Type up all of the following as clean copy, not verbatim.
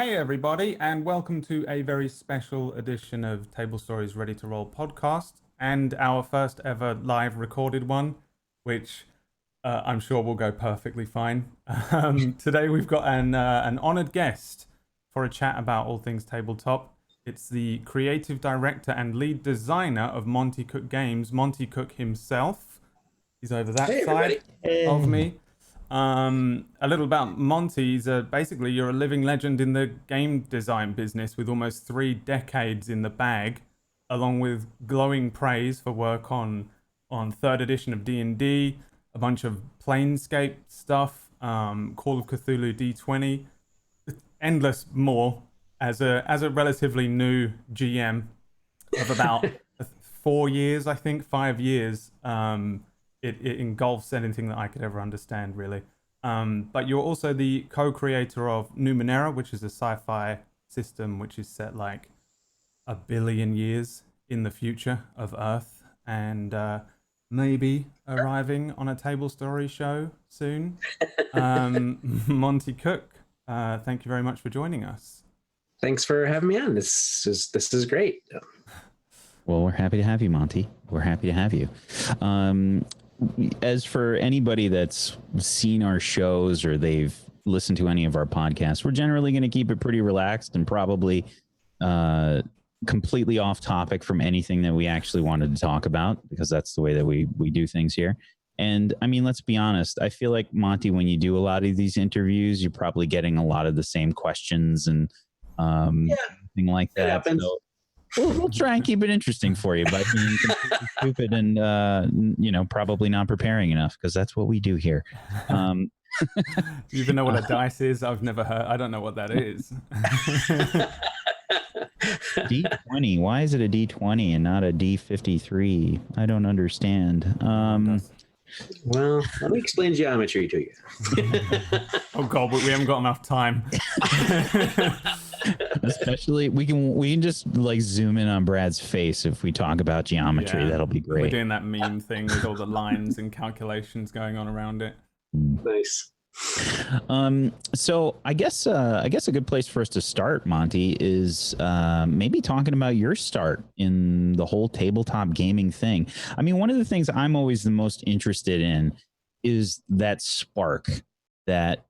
Hey everybody, and welcome to a very special edition of Tablestory's Ready to Roll podcast, and our first ever live recorded one, which I'm sure will go perfectly fine. Today we've got an honoured guest for a chat about all things tabletop. It's the creative director and lead designer of Monte Cook Games, Monte Cook himself. He's over that side of me. A little about Monte. Basically, you're a living legend in the game design business with almost 3 decades in the bag, along with glowing praise for work on third edition of D&D, a bunch of Planescape stuff, Call of Cthulhu D20, endless more. As a relatively new GM of about 4 years, I think 5 years. It engulfs anything that I could ever understand, really. But you're also the co-creator of Numenera, which is a sci-fi system which is set like 1 billion years in the future of Earth, and maybe arriving on a table story show soon. Monte Cook, thank you very much for joining us. Thanks for having me on. This is great. Well, we're happy to have you, Monte. We're happy to have you. As for anybody that's seen our shows or they've listened to any of our podcasts, we're generally going to keep it pretty relaxed and probably completely off topic from anything that we actually wanted to talk about, because that's the way that we do things here. And I mean, let's be honest. I feel like, Monte, when you do a lot of these interviews, you're probably getting a lot of the same questions and thing like that. So we'll try and keep it interesting for you by being completely stupid and, probably not preparing enough, because that's what we do here. Do you even know what a dice is? I've never heard. I don't know what that is. D20. Why is it a D20 and not a D53? I don't understand. Well, let me explain geometry to you. Oh God, but we haven't got enough time. Especially, we can just like zoom in on Brad's face if we talk about geometry. Yeah. That'll be great. We're doing that meme thing with all the lines and calculations going on around it. Nice. So I guess a good place for us to start, Monte, is maybe talking about your start in the whole tabletop gaming thing. I mean, one of the things I'm always the most interested in is that spark that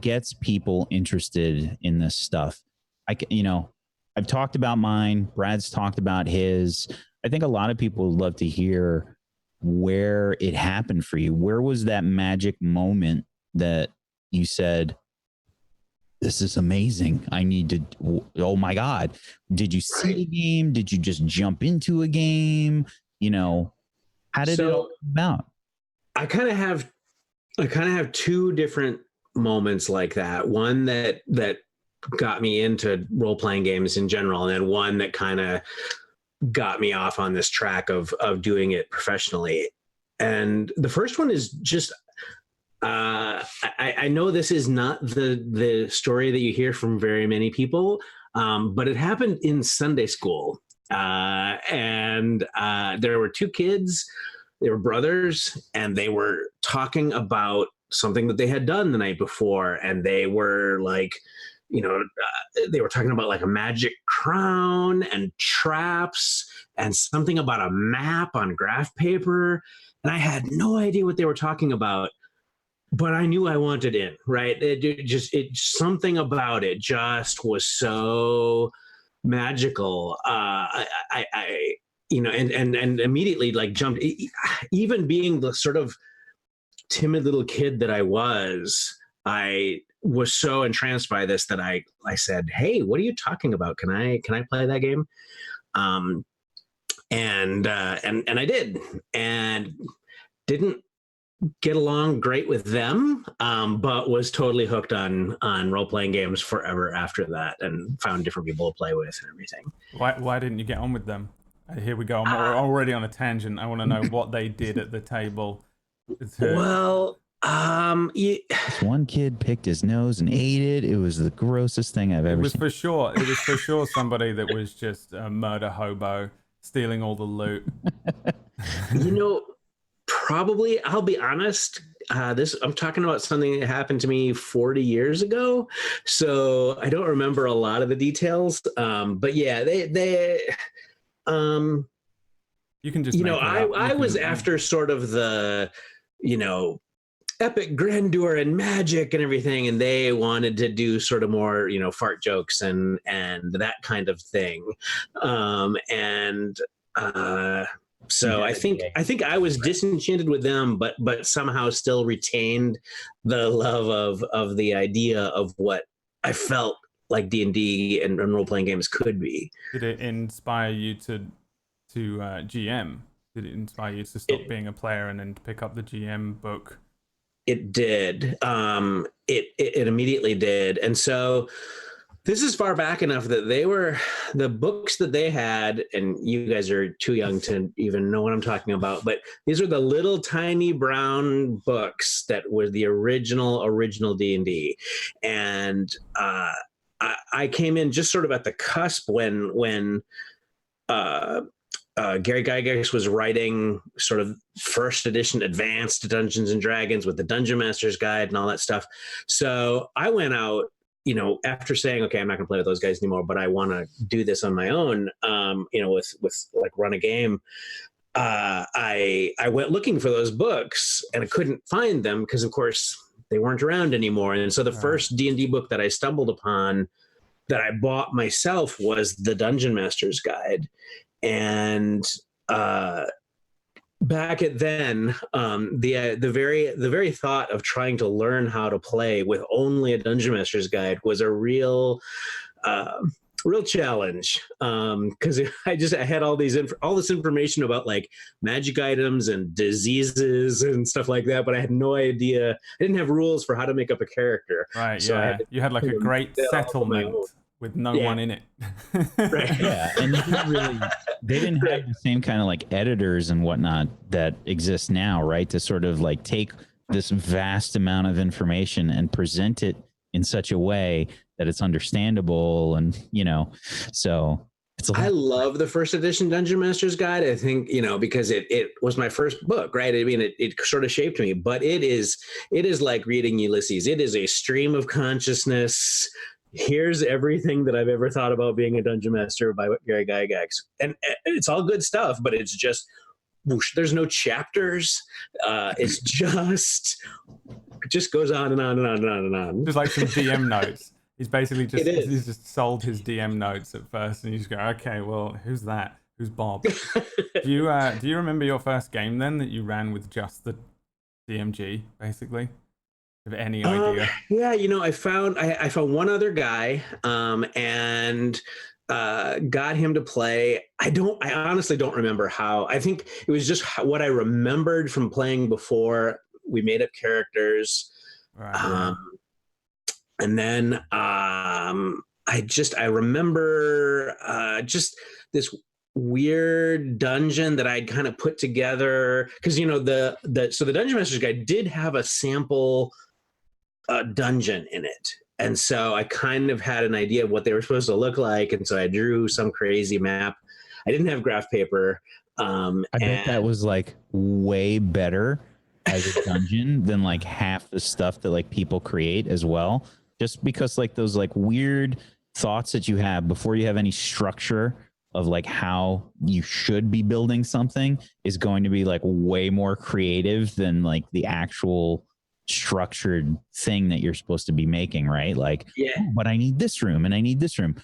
gets people interested in this stuff. I've talked about mine. Brad's talked about his. I think a lot of people would love to hear where it happened for you. Where was that magic moment that you said, this is amazing, I need to, oh my God, did you see a game? Did you just jump into a game? How did it all come about? I kind of have 2 different moments like that. One that got me into role-playing games in general, and then one that kind of got me off on this track of doing it professionally. And the first one is just, I know this is not the story that you hear from very many people, but it happened in Sunday school. And there were 2 kids, they were brothers, and they were talking about something that they had done the night before. And they were like, they were talking about like a magic crown and traps and something about a map on graph paper. And I had no idea what they were talking about, but I knew I wanted in, right? Something about it just was so magical. And immediately like jumped, even being the sort of timid little kid that I was was so entranced by this that I said, "Hey, what are you talking about? Can I play that game?" And I did, and didn't get along great with them, but was totally hooked on role-playing games forever after that, and found different people to play with and everything. Why didn't you get on with them? Here we go. I'm already on a tangent. I want to know what they did at the table. This one kid picked his nose and ate it. It was the grossest thing I've ever seen. It was for sure somebody that was just a murder hobo stealing all the loot. Probably, I'll be honest, I'm talking about something that happened to me 40 years ago, so I don't remember a lot of the details. But yeah, they You can just make it up. I was after sort of the, you know, epic grandeur and magic and everything, and they wanted to do sort of more, you know, fart jokes and that kind of thing. And so I think I was disenchanted with them, but somehow still retained the love of the idea of what I felt like D&D and role playing games could be. Did it inspire you to GM? Did it inspire you to stop being a player and then to pick up the GM book? It did. It immediately did. And so this is far back enough that they were the books that they had, and you guys are too young to even know what I'm talking about, but these were the little tiny brown books that were the original D&D. And I came in just sort of at the cusp when Gary Gygax was writing sort of first edition advanced Dungeons and Dragons with the Dungeon Master's Guide and all that stuff. So I went out, you know, after saying, okay, I'm not going to play with those guys anymore, but I want to do this on my own, you know, with like run a game. I went looking for those books and I couldn't find them because, of course, they weren't around anymore. And so the first D&D book that I stumbled upon that I bought myself was the Dungeon Master's Guide. And back at then, the very thought of trying to learn how to play with only a Dungeon Master's Guide was a real challenge, because I had all this information about like magic items and diseases and stuff like that, but I had no idea. I didn't have rules for how to make up a character. Right. So yeah. You had like a great settlement with no one in it. Right. Yeah. And they didn't have the same kind of like editors and whatnot that exist now, right? To sort of like take this vast amount of information and present it in such a way that it's understandable. And, you know, so I love the first edition Dungeon Master's Guide. I think, you know, because it was my first book, right? I mean, it sort of shaped me, but it is like reading Ulysses. It is a stream of consciousness. Here's everything that I've ever thought about being a dungeon master by Gary Gygax. And it's all good stuff, but it's just, whoosh, there's no chapters. It's just goes on and on and on and on and on. Just like some DM notes. He's basically he's just sold his DM notes at first, and you just go, okay, well, who's that? Who's Bob? Do you remember your first game then that you ran with just the DMG, basically? Have any idea? Yeah, you know, I found one other guy, and got him to play. I honestly don't remember how. I think it was just what I remembered from playing before. We made up characters. Right. And then I remember just this weird dungeon that I'd kind of put together, because, you know, the Dungeon Master's Guide did have a sample dungeon in it. And so I kind of had an idea of what they were supposed to look like. And so I drew some crazy map. I didn't have graph paper. I bet that was like way better as a dungeon than like half the stuff that like people create as well. Just because like those like weird thoughts that you have before you have any structure of like how you should be building something is going to be like way more creative than like the actual structured thing that you're supposed to be making, right? Like, yeah, oh, but I need this room and I need this room.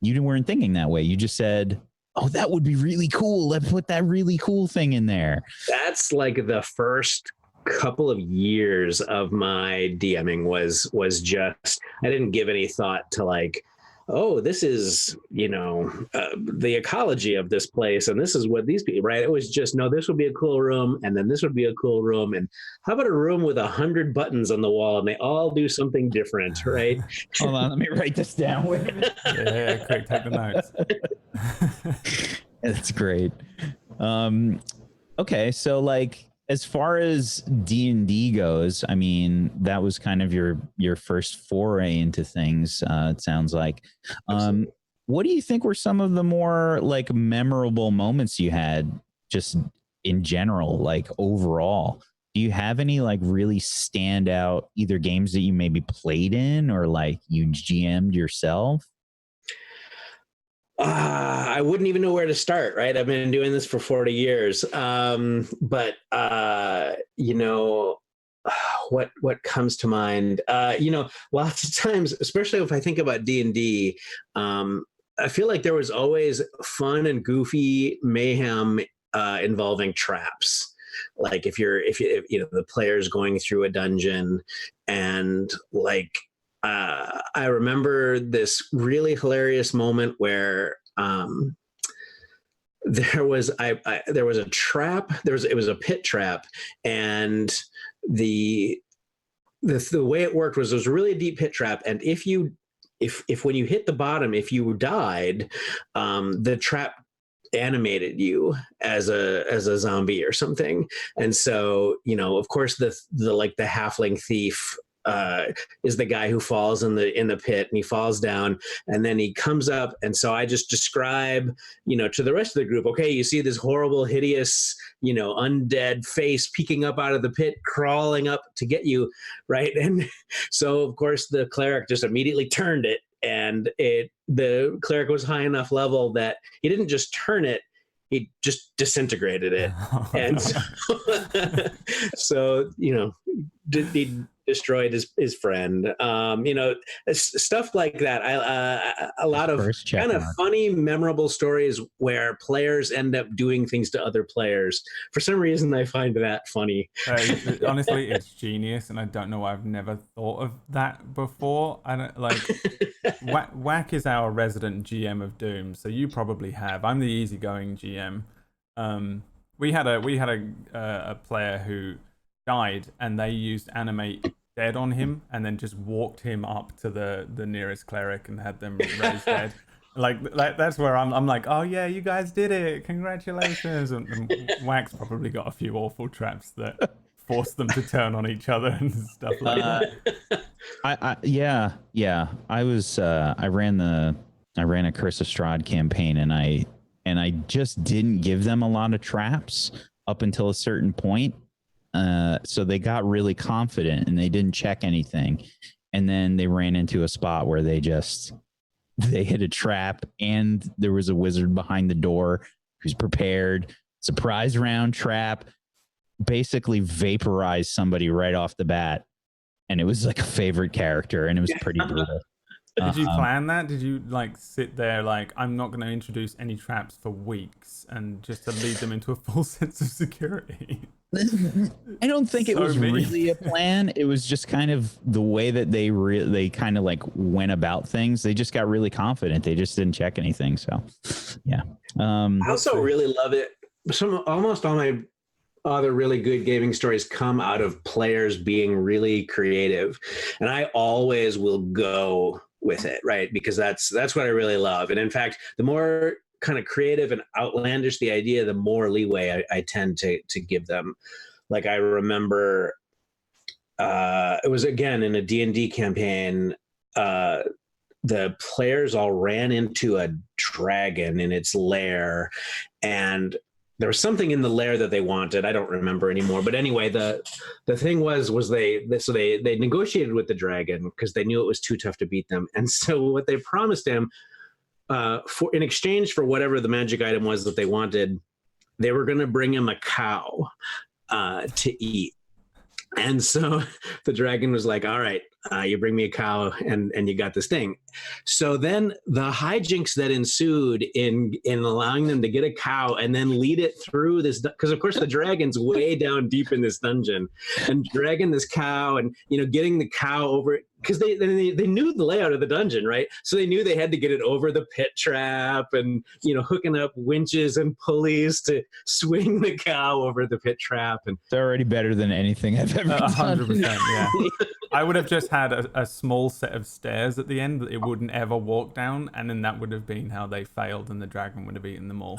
You weren't thinking that way. You just said, oh, that would be really cool. Let's put that really cool thing in there. That's like the first couple of years of my DMing was just, I didn't give any thought to like, oh, this is, you know, the ecology of this place, and this is what these people, right? It was just, no, this would be a cool room, and then this would be a cool room, and how about a room with 100 buttons on the wall, and they all do something different, right? Hold on, let me write this down. Wait a minute. Yeah, quick, take the notes. That's great. Okay, so like, as far as D&D goes, I mean, that was kind of your first foray into things, it sounds like. What do you think were some of the more like memorable moments you had just in general, like overall? Do you have any like really standout either games that you maybe played in or like you GM'd yourself? I wouldn't even know where to start, right? I've been doing this for 40 years. But you know, what comes to mind? You know, lots of times, especially if I think about D&D, I feel like there was always fun and goofy mayhem involving traps. Like if you know the player's going through a dungeon and like I remember this really hilarious moment where there was a trap. It was a pit trap, and the the way it worked was it was a really deep pit trap, and if when you hit the bottom, if you died, the trap animated you as a zombie or something. And so, you know, of course the like the halfling thief is the guy who falls in the pit, and he falls down and then he comes up. And so I just describe, you know, to the rest of the group, okay, you see this horrible, hideous, you know, undead face peeking up out of the pit, crawling up to get you, right? And so of course the cleric just immediately turned it, and the cleric was high enough level that he didn't just turn it, he just disintegrated it. And so, so you know, he destroyed his friend. You know, stuff like that. A lot of kind of funny, memorable stories where players end up doing things to other players. For some reason, I find that funny. Honestly, it's genius, and I don't know why I've never thought of that before. I don't like. Whack is our resident GM of Doom, so you probably have. I'm the easygoing GM. We had a player who died, and they used animate dead on him, and then just walked him up to the nearest cleric and had them raise dead. Like that's where I'm like, oh yeah, you guys did it, congratulations. And Whack's probably got a few awful traps that force them to turn on each other and stuff like that. I ran a Curse of Strahd campaign, and I just didn't give them a lot of traps up until a certain point. So they got really confident and they didn't check anything. And then they ran into a spot where they hit a trap, and there was a wizard behind the door who's prepared. Surprise round trap, basically vaporized somebody right off the bat. And it was like a favorite character, and it was pretty brutal. Did you plan that? Did you like sit there like, I'm not going to introduce any traps for weeks, and just to lead them into a full sense of security? I don't think it was really a plan. It was just kind of the way that they kind of like went about things. They just got really confident. They just didn't check anything. So, yeah. I also really love it. Almost all my other really good gaming stories come out of players being really creative, and I always will go with it, right? Because that's what I really love. And in fact, the more kind of creative and outlandish the idea, the more leeway I tend to give them. Like I remember it was again in a D&D campaign, the players all ran into a dragon in its lair, and there was something in the lair that they wanted. I don't remember anymore. But anyway, the thing was they negotiated with the dragon because they knew it was too tough to beat them. And so what they promised him, for in exchange for whatever the magic item was that they wanted, they were going to bring him a cow to eat. And so the dragon was like, all right, you bring me a cow and you got this thing. So then the hijinks that ensued in allowing them to get a cow and then lead it through this, because of course the dragon's way down deep in this dungeon, and dragging this cow and, you know, getting the cow over it, because they knew the layout of the dungeon, right? So they knew they had to get it over the pit trap and, you know, hooking up winches and pulleys to swing the cow over the pit trap. And it's already better than anything I've ever done. 100%, yeah. I would have just had a small set of stairs at the end that it wouldn't ever walk down, and then that would have been how they failed, and the dragon would have eaten them all.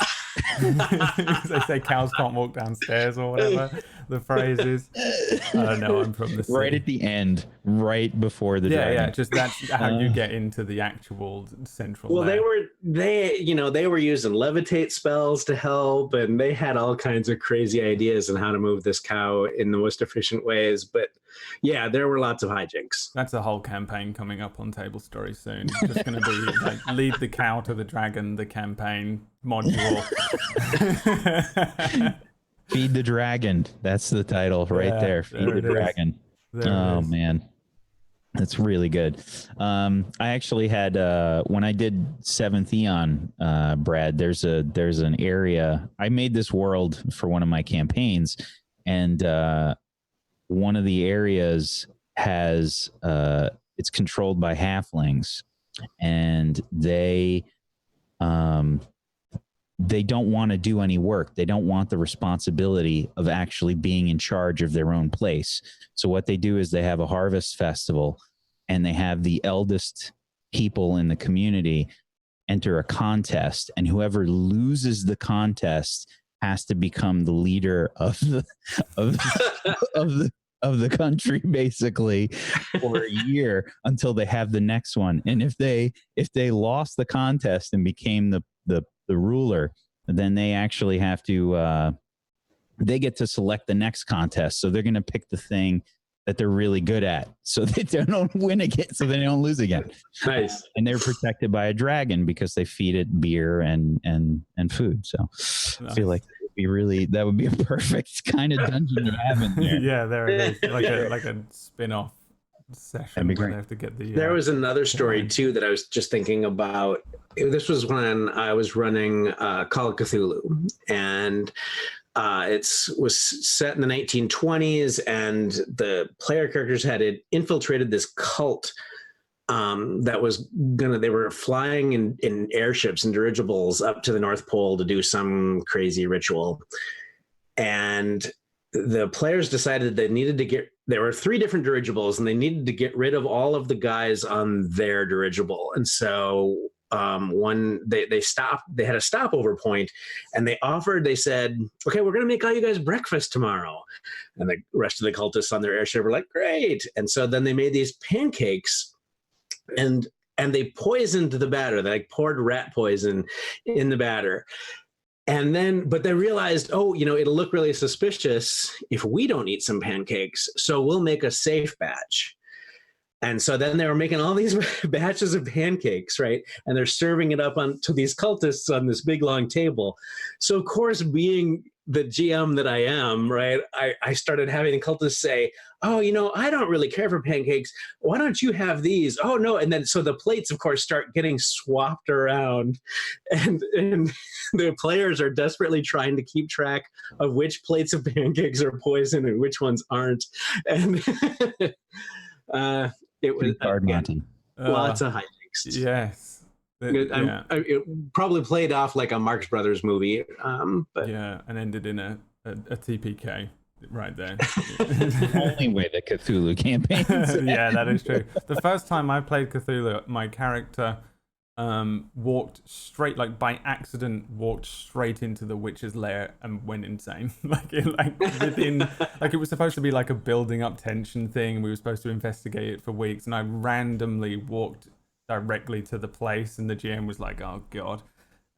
They say cows can't walk downstairs or whatever the phrase is. I don't know. I'm from the sea. Right at the end, right before the Yeah, dragon. just that's how you get into the actual central. Well, lair. they were using levitate spells to help, and they had all kinds of crazy ideas on how to move this cow in the most efficient ways. But yeah, there were lots of hijinks. That's a whole campaign coming up on Table Story soon. Just going to be like lead the cow to the dragon, the campaign module. Feed the dragon. That's the title right there. Feed the dragon. Oh man, that's really good. I actually had when I did 7th Eon, Brad. There's an area. I made this world for one of my campaigns, and one of the areas has it's controlled by halflings, and they don't want to do any work. They don't want the responsibility of actually being in charge of their own place. So what they do is they have a harvest festival, and they have the eldest people in the community enter a contest, and whoever loses the contest has to become the leader of the of the country, basically, for a year until they have the next one. And if they lost the contest and became the ruler, then they actually have to they get to select the next contest. So they're going to pick the thing that they're really good at, so they don't win again, so they don't lose again. Nice. And they're protected by a dragon because they feed it beer and food. So nice. I feel like that would be a perfect kind of dungeon to have in there. Yeah, there it is, like a spin-off session where they have to get the. There was another story too that I was just thinking about. This was when I was running Call of Cthulhu, and it was set in the 1920s, and the player characters had infiltrated this cult they were flying in airships and dirigibles up to the North Pole to do some crazy ritual. And the players decided there were 3 different dirigibles, and they needed to get rid of all of the guys on their dirigible. And so they stopped, they had a stopover point, and they said, okay, we're going to make all you guys breakfast tomorrow. And the rest of the cultists on their airship were like, great. And so then they made these pancakes, and they poisoned the batter. They poured rat poison in the batter. But they realized, it'll look really suspicious if we don't eat some pancakes. So we'll make a safe batch. And so then they were making all these batches of pancakes, right? And they're serving it up to these cultists on this big long table. So of course, being the GM that I am, right, I started having the cultists say, oh, I don't really care for pancakes. Why don't you have these? Oh, no. And then so the plates, of course, start getting swapped around. And the players are desperately trying to keep track of which plates of pancakes are poison and which ones aren't. And it was lots of hijinks. Yes. It probably played off like a Marx Brothers movie. But yeah, and ended in a TPK right there. The only way that Cthulhu campaigns. Yeah, that is true. The first time I played Cthulhu, my character walked straight, like by accident, walked straight into the witch's lair and went insane. It was supposed to be like a building up tension thing. We were supposed to investigate it for weeks, and I randomly walked directly to the place, and the GM was like, "Oh God!"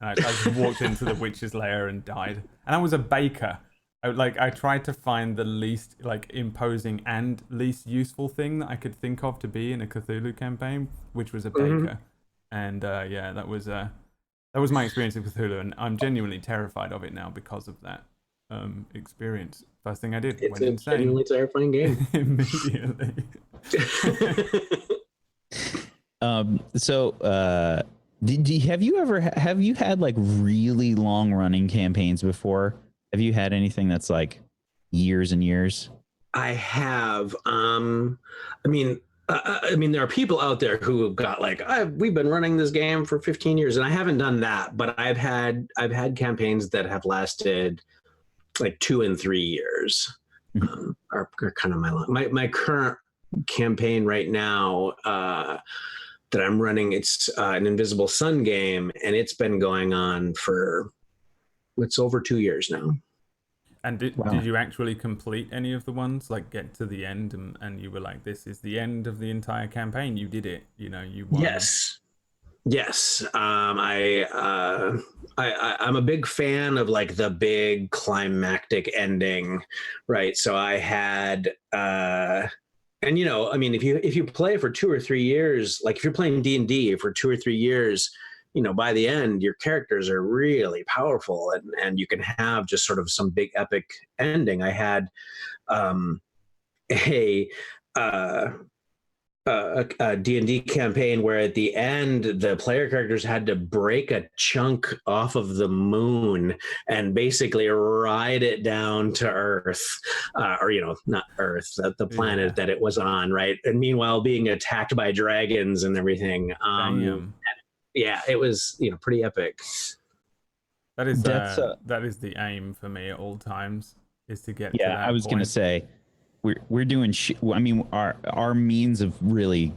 And I just walked into the witch's lair and died. And I was a baker. I tried to find the least imposing and least useful thing that I could think of to be in a Cthulhu campaign, which was a baker. Mm-hmm. And that was my experience of Cthulhu, and I'm genuinely terrified of it now because of that experience. First thing I did, went insane. It's a genuinely terrifying game. Immediately. Have you had like really long running campaigns before? Have you had anything that's like years and years? I have. I mean, there are people out there who have got we've been running this game for 15 years, and I haven't done that, but I've had campaigns that have lasted like 2 and 3 years. Are kind of my current campaign right now that I'm running. It's an Invisible Sun game, and it's been going on for it's over 2 years now. And did you actually complete any of the ones, like get to the end and you were like, this is the end of the entire campaign? You did it, you won. Yes. I'm a big fan of like the big climactic ending, right? So I had, and I mean, if you play for 2 or 3 years, like if you're playing D&D for 2 or 3 years, by the end, your characters are really powerful, and you can have just sort of some big epic ending. I had a D&D campaign where at the end the player characters had to break a chunk off of the moon and basically ride it down to Earth, or not Earth, the planet that it was on, right? And meanwhile being attacked by dragons and everything. Yeah, it was pretty epic. That is the aim for me at all times, is to get to that I was going to say we're doing I mean, our means of really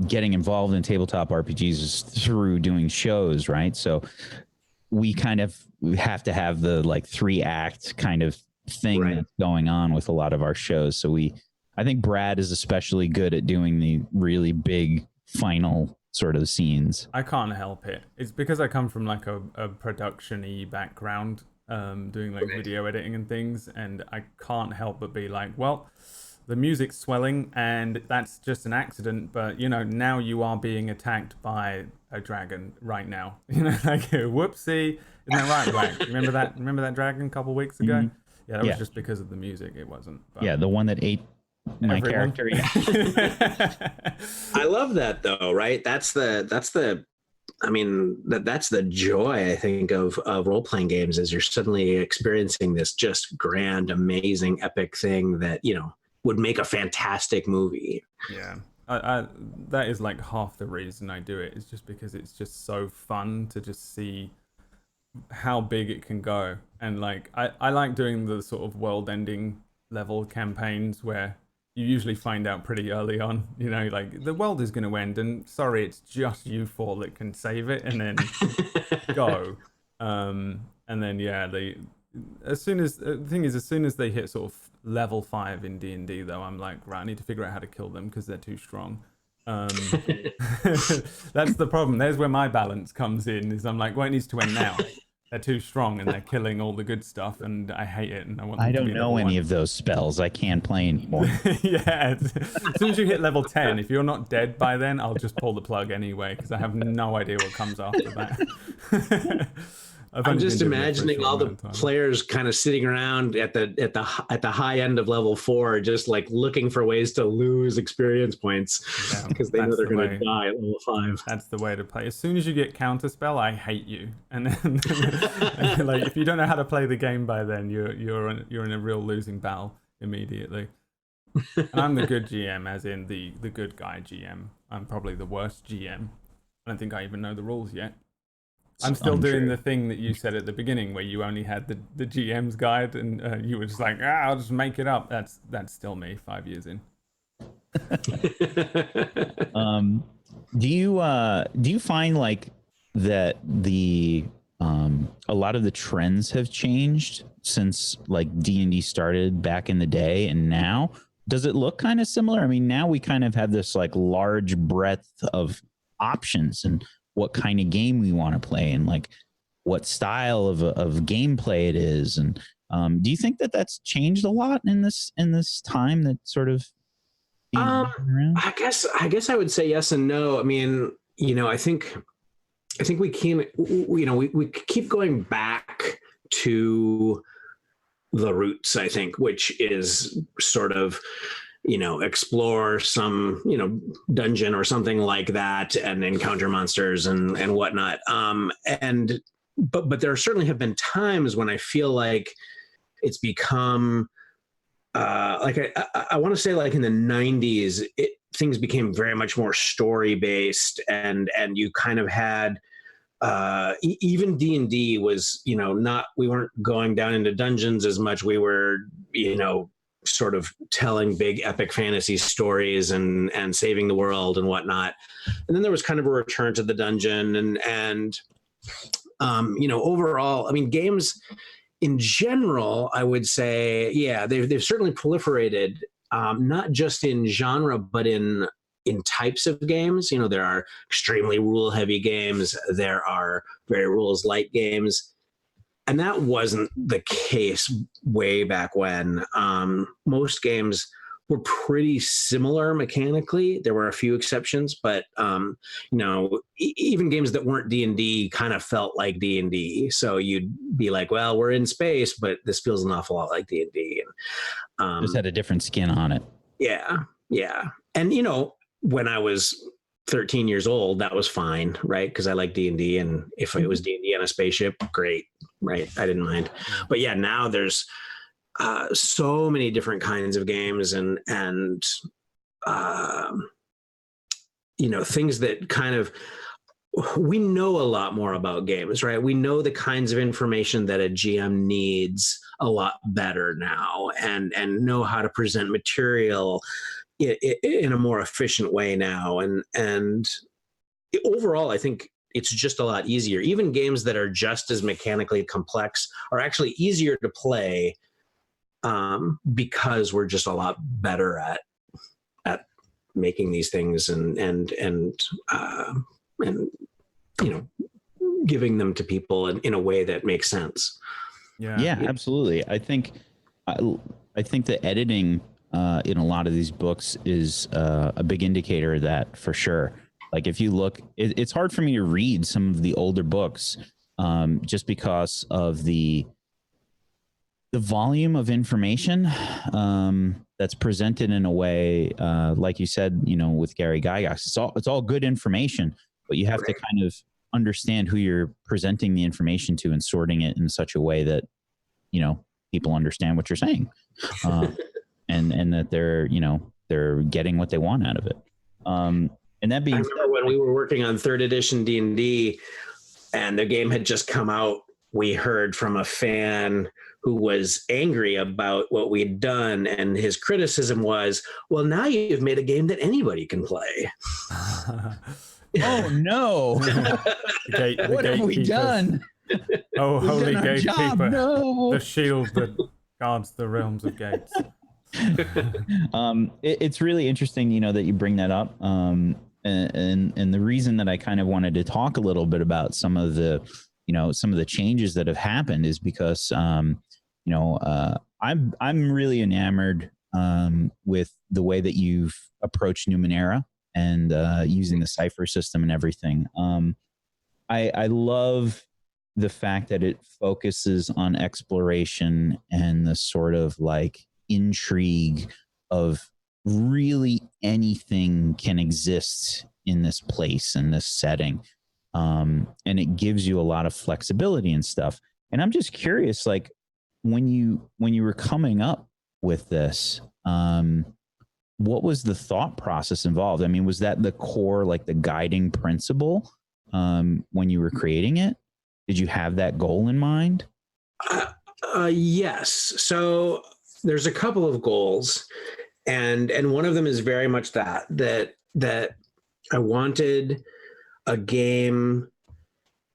getting involved in tabletop RPGs is through doing shows, right? So we kind of have to have the like 3-act kind of thing that's going on with a lot of our shows. So I think Brad is especially good at doing the really big final sort of scenes. I can't help it. It's because I come from like a production-y background, doing like video editing and things, and I can't help but be like, well, the music's swelling and that's just an accident, but now you are being attacked by a dragon right now. Like whoopsie. Isn't that right, Black? Remember that dragon a couple weeks ago? Mm-hmm. Yeah, that was just because of the music. It wasn't. But... Yeah, the one that ate my character. Yeah. I love that though, right? That's the I mean, that's the joy, I think, of role-playing games, is you're suddenly experiencing this just grand, amazing, epic thing that, would make a fantastic movie. Yeah. That is like half the reason I do it, is just because it's just so fun to just see how big it can go. And like, I like doing the sort of world-ending level campaigns where you usually find out pretty early on, like the world is going to end and sorry, it's just you 4 that can save it, and then go. And then, as soon as they hit sort of level 5 in D&D though, I'm like, right, I need to figure out how to kill them because they're too strong. That's the problem. There's where my balance comes in, is I'm like, well, it needs to end now. They're too strong and they're killing all the good stuff, and I hate it. And I don't know any of those spells. I can't play anymore. Yeah, as soon as you hit level 10, if you're not dead by then, I'll just pull the plug anyway, because I have no idea what comes after that. I'm just imagining all the players kind of sitting around at the high end of level 4, just like looking for ways to lose experience points, because they know they're going to die at level 5. That's the way to play. As soon as you get counterspell, I hate you. And then, like, if you don't know how to play the game by then, you're in a real losing battle immediately. And I'm the good GM, as in the good guy GM. I'm probably the worst GM. I don't think I even know the rules yet. I'm still doing the thing that you said at the beginning, where you only had the GM's guide, and you were just like, I'll just make it up. That's still me 5 years in. Do you find like that a lot of the trends have changed since like D&D started back in the day, and now does it look kind of similar? I mean, now we kind of have this like large breadth of options and what kind of game we want to play and like what style of gameplay it is. And do you think that that's changed a lot in this time that sort of I guess I would say yes and no. I mean, I think we keep going back to the roots, I think, which is sort of explore some, dungeon or something like that and encounter monsters and whatnot. But there certainly have been times when I feel like it's become like I want to say like in the 90s, things became very much more story based, and you kind of had even D&D was, we weren't going down into dungeons as much. We were, sort of telling big epic fantasy stories and saving the world and whatnot. And then there was kind of a return to the dungeon, and Overall, I mean, games in general, I would say, yeah, they've certainly proliferated, not just in genre, but in types of games. There are extremely rule heavy games. There are very rules light games. And that wasn't the case way back when. Most games were pretty similar mechanically. There were a few exceptions, but even games that weren't D&D kind of felt like D&D. So you'd be like, well, we're in space, but this feels an awful lot like D&D. Just had a different skin on it. Yeah. And when I was 13 years old, that was fine, right? Because I like D&D, and if it was D&D on a spaceship, great, right? I didn't mind. But yeah, now there's so many different kinds of games and things that kind of, we know a lot more about games, right? We know the kinds of information that a GM needs a lot better now, and know how to present material in a more efficient way now. And overall, I think it's just a lot easier. Even games that are just as mechanically complex are actually easier to play, because we're just a lot better at making these things and giving them to people in a way that makes sense. Yeah, absolutely. I think the editing in a lot of these books is a big indicator of that, for sure. Like if you look, it's hard for me to read some of the older books, just because of the volume of information that's presented in a way, like you said, with Gary Gygax. It's all good information, but you have to kind of understand who you're presenting the information to and sorting it in such a way that people understand what you're saying, and that they're getting what they want out of it. And that being, I remember when we were working on 3rd edition D&D, and the game had just come out, we heard from a fan who was angry about what we'd done, and his criticism was, well, now you've made a game that anybody can play. Oh no. What have we done? Oh, We've holy done our gatekeeper, job. No. the shield that guards the realms of gates. It's really interesting, that you bring that up. And the reason that I kind of wanted to talk a little bit about some of the changes that have happened is because, I'm really enamored with the way that you've approached Numenera and using the cipher system and everything. I love the fact that it focuses on exploration and the sort of like intrigue of really anything can exist in this place, in this setting. And it gives you a lot of flexibility and stuff. And I'm just curious, like when you were coming up with this, what was the thought process involved? I mean, was that the core, like the guiding principle when you were creating it? Did you have that goal in mind? Yes. So there's a couple of goals, and one of them is very much that I wanted a game.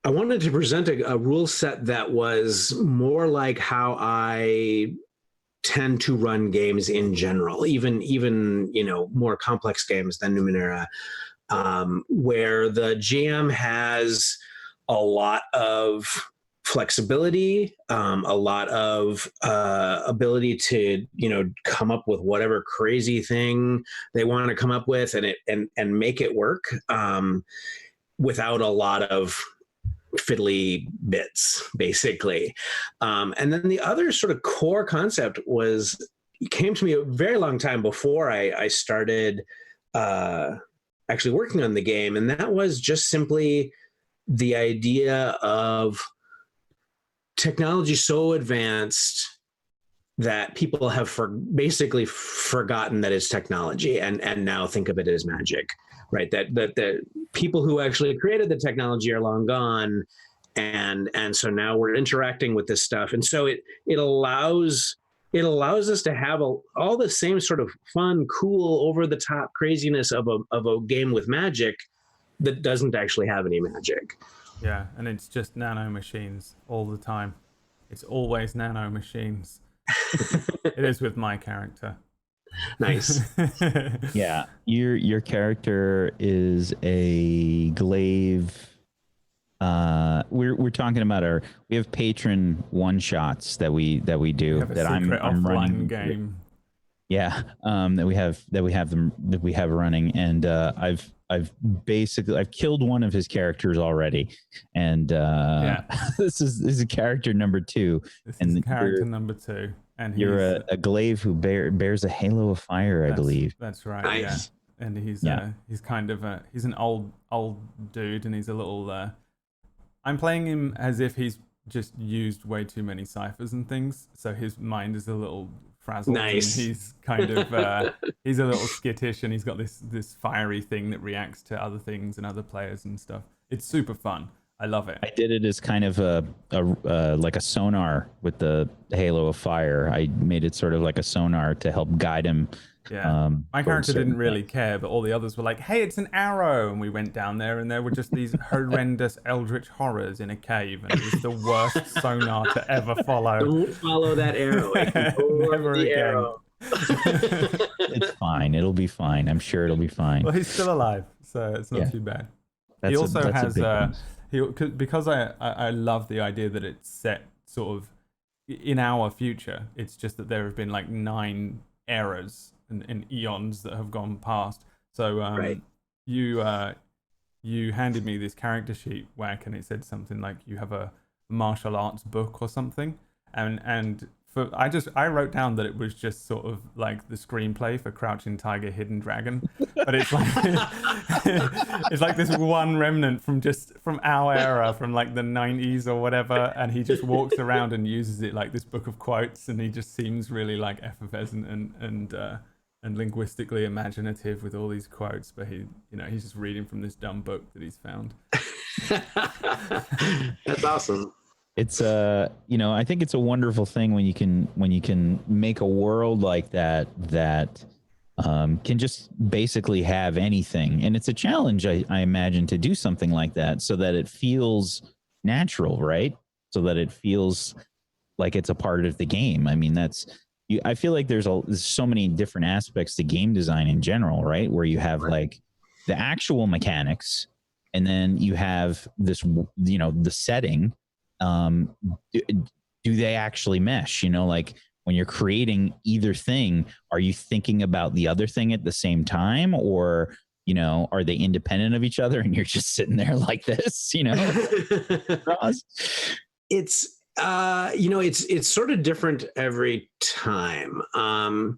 I wanted to present a rule set that was more like how I tend to run games in general, even more complex games than Numenera, where the GM has a lot of flexibility, a lot of ability to come up with whatever crazy thing they want to come up with and make it work, without a lot of fiddly bits, basically. And then the other sort of core concept came to me a very long time before I started actually working on the game, and that was just simply the idea of technology so advanced that people have basically forgotten that it's technology and now think of it as magic, right? That the people who actually created the technology are long gone, and so now we're interacting with this stuff, and so it allows us to have all the same sort of fun, cool, over the top craziness of a game with magic that doesn't actually have any magic, Yeah, and it's just nano machines all the time. It's always nano machines. It is with my character. Nice. Yeah, your character is a glaive. We're talking about we have patron one shots that we do We have a that secret I'm offline running game. Yeah, that we have running, and I've basically killed one of his characters already, and this is a character number 2, This and is character number 2, and you're he's a glaive who bears a halo of fire, I believe. That's right. Nice. Yeah, and he's Yeah. he's kind of he's an old dude, and he's a little. I'm playing him as if he's just used way too many ciphers and things, so his mind is a little frazzled. Nice. And he's kind of he's a little skittish, and he's got this fiery thing that reacts to other things and other players and stuff. It's super fun. I love it. I did it as kind of a like a sonar with the halo of fire. I made it sort of like a sonar to help guide him. Yeah, my towards character certain didn't really things. care, but all the others were like, "Hey, it's an arrow!" And we went down there, and there were just these horrendous eldritch horrors in a cave, and it was the worst sonar to ever follow. Don't follow that arrow. Never the again. arrow. It's fine. It'll be fine. I'm sure it'll be fine. Well, he's still alive, so it's not Yeah. too bad. That's He also that's has big bonus. because I love the idea that it's set sort of in our future. It's just that there have been like 9 eras and eons that have gone past. So Right. you handed me this character sheet, Whack, and it said something like you have a martial arts book or something, and I wrote down that it was just sort of like the screenplay for Crouching Tiger, Hidden Dragon, but it's like it's like this one remnant from our era, from like the 90s or whatever, and he just walks around and uses it like this book of quotes, and he just seems really like effervescent and linguistically imaginative with all these quotes, but he's just reading from this dumb book that he's found. That's awesome. It's I think it's a wonderful thing when you can make a world like that can just basically have anything. And it's a challenge, I imagine, to do something like that so that it feels natural, right? So that it feels like it's a part of the game. I mean, I feel like there's so many different aspects to game design in general, right? Where you have like the actual mechanics, and then you have this, the setting. Do they actually mesh? Like when you're creating either thing, are you thinking about the other thing at the same time, or are they independent of each other and you're just sitting there like this? Roz? It's it's sort of different every time. I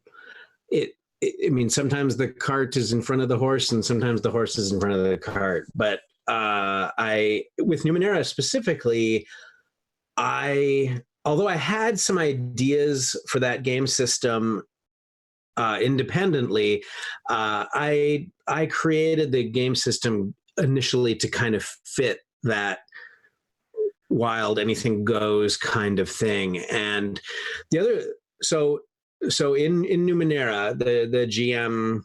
mean, sometimes the cart is in front of the horse, and sometimes the horse is in front of the cart. But with Numenera specifically, although I had some ideas for that game system independently, I created the game system initially to kind of fit that wild anything goes kind of thing. And the other, so in Numenera, the GM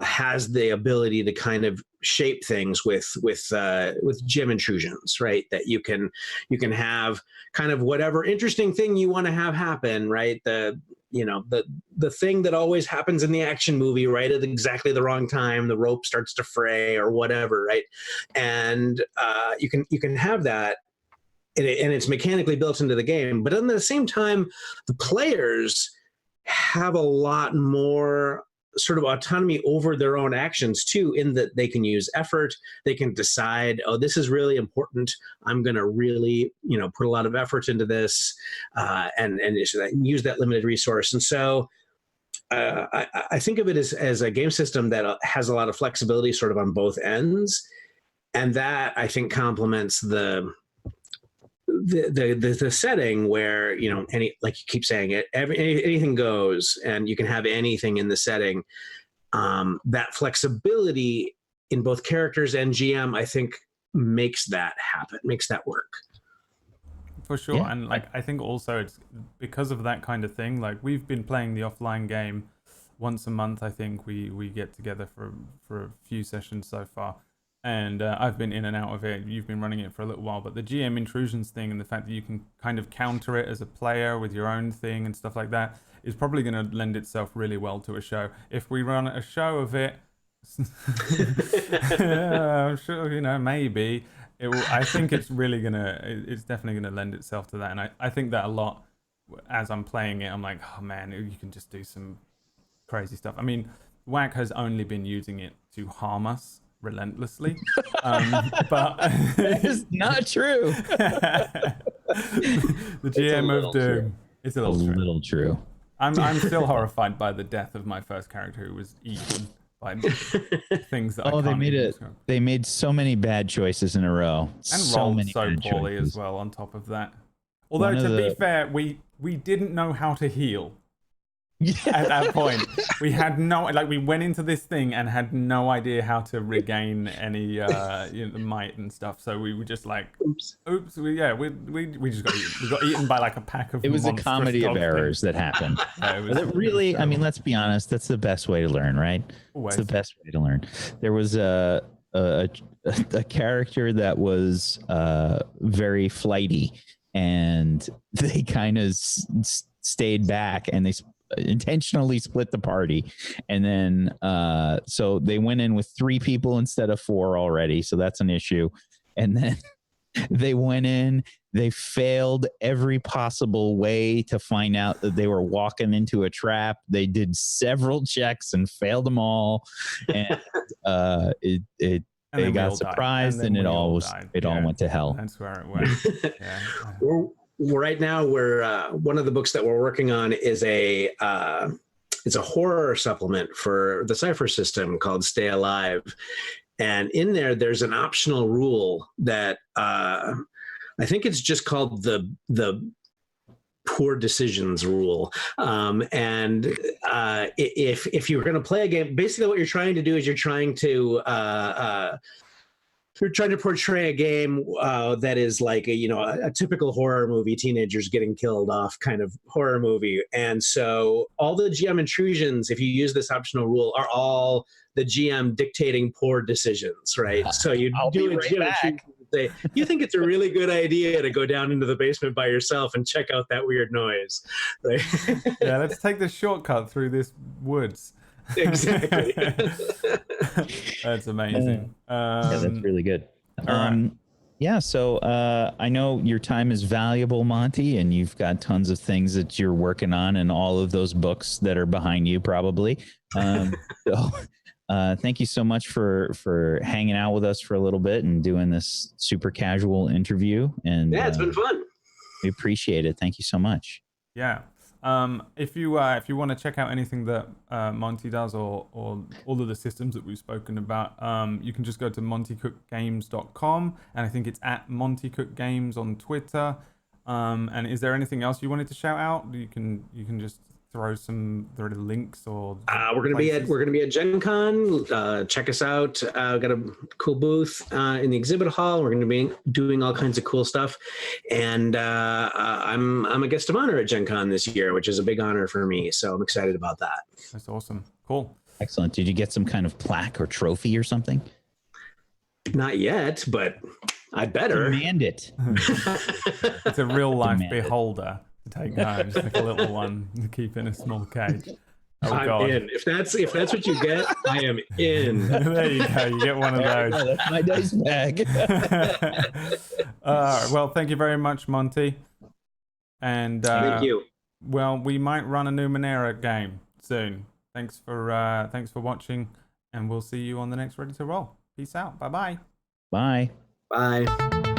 has the ability to kind of shape things with GM intrusions, right? That you can have kind of whatever interesting thing you want to have happen, right? The thing that always happens in the action movie, right? At exactly the wrong time, the rope starts to fray or whatever, right? And you can have that, and it's mechanically built into the game. But at the same time, the players have a lot more sort of autonomy over their own actions too, in that they can use effort. They can decide, oh, this is really important. I'm going to really, put a lot of effort into this, and use that limited resource. And so I think of it as a game system that has a lot of flexibility sort of on both ends. And that, I think, complements the setting where, like you keep saying it, anything goes, and you can have anything in the setting. That flexibility in both characters and GM, I think, makes that happen, makes that work. For sure. Yeah. And like, I think also it's because of that kind of thing. Like, we've been playing the offline game once a month. I think we get together for a few sessions so far. and I've been in and out of it. You've been running it for a little while, but the GM intrusions thing and the fact that you can kind of counter it as a player with your own thing and stuff like that is probably going to lend itself really well to a show. If we run a show of it, I'm sure, maybe it will. I think it's definitely gonna lend itself to that, and I think that a lot. As I'm playing it, I'm like, oh man, you can just do some crazy stuff. I mean, WAC has only been using it to harm us relentlessly, but That is not true. The GM of Doom is a A little true. little true. I'm still horrified by the death of my first character who was eaten by things that I Oh, can't even describe. they made so many bad choices in a row. And so rolled many so bad poorly choices. as well on top of that. Although, One of to be the- fair, we didn't know how to heal Yeah. at that point. We had we went into this thing and had no idea how to regain any might and stuff. So we were just like, oops, we just got eaten. We got eaten by like a pack of It was a monstrous comedy of dog errors things. that happened. Yeah, it was- But it really, I mean, let's be honest, that's the best way to learn, right? Always. It's the best way to learn. There was a character that was very flighty, and they kind of stayed back, and they intentionally split the party, and then so they went in with 3 people instead of 4 already, so that's an issue. And then they went in, they failed every possible way to find out that they were walking into a trap. They did several checks and failed them all, and And they then we got all died. surprised, then and it we all died. all went to hell. That's where it went. Yeah. Right now, we're one of the books that we're working on is it's a horror supplement for the Cypher system called Stay Alive, and in there's an optional rule that I think it's just called the poor decisions rule. And if you're going to play a game, basically what you're trying to do is you're trying to portray a game that is like a typical horror movie, teenagers getting killed off kind of horror movie. And so all the GM intrusions, if you use this optional rule, are all the GM dictating poor decisions, right? So you I'll do be a right GM back. intrusion and say, you think it's a really good idea to go down into the basement by yourself and check out that weird noise, right? Yeah, let's take the shortcut through this woods. Exactly. That's amazing. Yeah, that's really good. all right. Yeah, so I know your time is valuable, Monty, and you've got tons of things that you're working on, and all of those books that are behind you, probably. So thank you so much for hanging out with us for a little bit and doing this super casual interview. And Yeah, it's been fun. we appreciate it. Thank you so much. Yeah. If you want to check out anything that Monty does or all of the systems that we've spoken about, you can just go to montycookgames.com, and I think it's at montycookgames on Twitter. And is there anything else you wanted to shout out? You can just throw the links or we're gonna be at Gen Con. Check us out. Got a cool booth in the exhibit hall. We're gonna be doing all kinds of cool stuff, and I'm a guest of honor at Gen Con this year, which is a big honor for me. So I'm excited about that. That's awesome. Cool. Excellent. Did you get some kind of plaque or trophy or something? Not yet, but I better. Demand it. It's a real life Demand it. beholder to take home, just like a little one to keep in a small cage. Oh I'm God. in. If that's what you get, I am in. There you go. You get one of those. That's my dice bag. Well, thank you very much, Monty. And Thank you. well, we might run a Numenera game soon. Thanks for watching, and we'll see you on the next Ready to Roll. Peace out. Bye-bye. Bye. Bye.